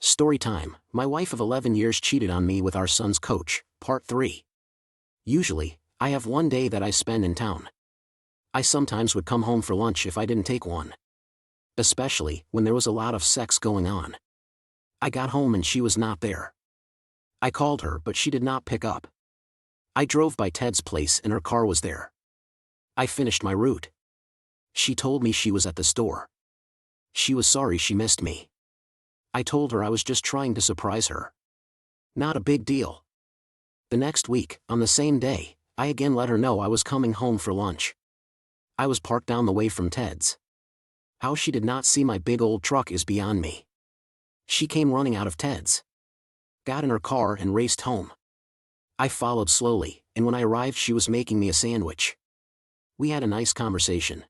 Story time. My wife of 11 years cheated on me with our son's coach, part 3. Usually, I have one day that I spend in town. I sometimes would come home for lunch if I didn't take one. Especially when there was a lot of sex going on. I got home and she was not there. I called her but she did not pick up. I drove by Ted's place and her car was there. I finished my route. She told me she was at the store. She was sorry she missed me. I told her I was just trying to surprise her. Not a big deal. The next week, on the same day, I again let her know I was coming home for lunch. I was parked down the way from Ted's. How she did not see my big old truck is beyond me. She came running out of Ted's. Got in her car and raced home. I followed slowly, and when I arrived she was making me a sandwich. We had a nice conversation.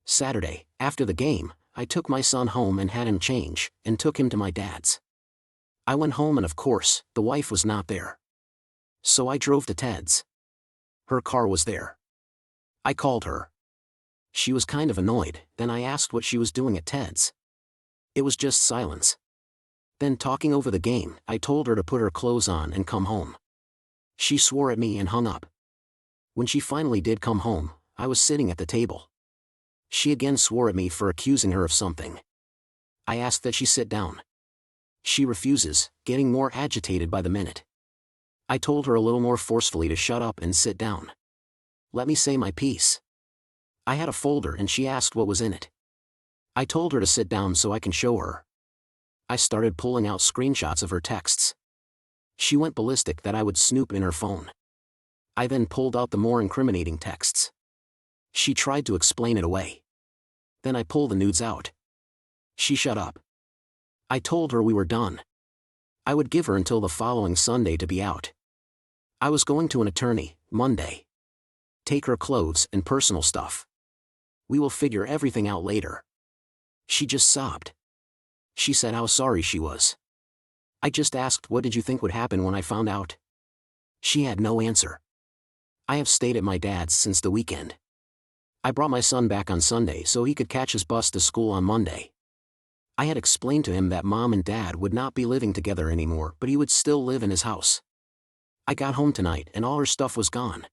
Saturday, after the game, I took my son home and had him change, and took him to my dad's. I went home and of course, the wife was not there. So I drove to Ted's. Her car was there. I called her. She was kind of annoyed, then I asked what she was doing at Ted's. It was just silence. Then talking over the game, I told her to put her clothes on and come home. She swore at me and hung up. When she finally did come home, I was sitting at the table. She again swore at me for accusing her of something. I asked that she sit down. She refuses, getting more agitated by the minute. I told her a little more forcefully to shut up and sit down. Let me say my piece. I had a folder and she asked what was in it. I told her to sit down so I can show her. I started pulling out screenshots of her texts. She went ballistic that I would snoop in her phone. I then pulled out the more incriminating texts. She tried to explain it away. Then I pulled the nudes out. She shut up. I told her we were done. I would give her until the following Sunday to be out. I was going to an attorney, Monday. Take her clothes and personal stuff. We will figure everything out later. She just sobbed. She said how sorry she was. I just asked what did you think would happen when I found out? She had no answer. I have stayed at my dad's since the weekend. I brought my son back on Sunday so he could catch his bus to school on Monday. I had explained to him that mom and dad would not be living together anymore but he would still live in his house. I got home tonight and all her stuff was gone.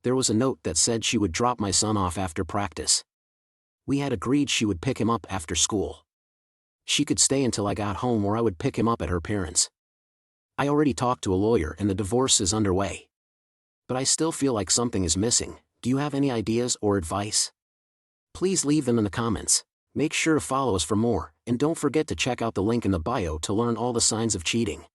There was a note that said she would drop my son off after practice. We had agreed she would pick him up after school. She could stay until I got home or I would pick him up at her parents'. I already talked to a lawyer and the divorce is underway. But I still feel like something is missing. Do you have any ideas or advice? Please leave them in the comments. Make sure to follow us for more, and don't forget to check out the link in the bio to learn all the signs of cheating.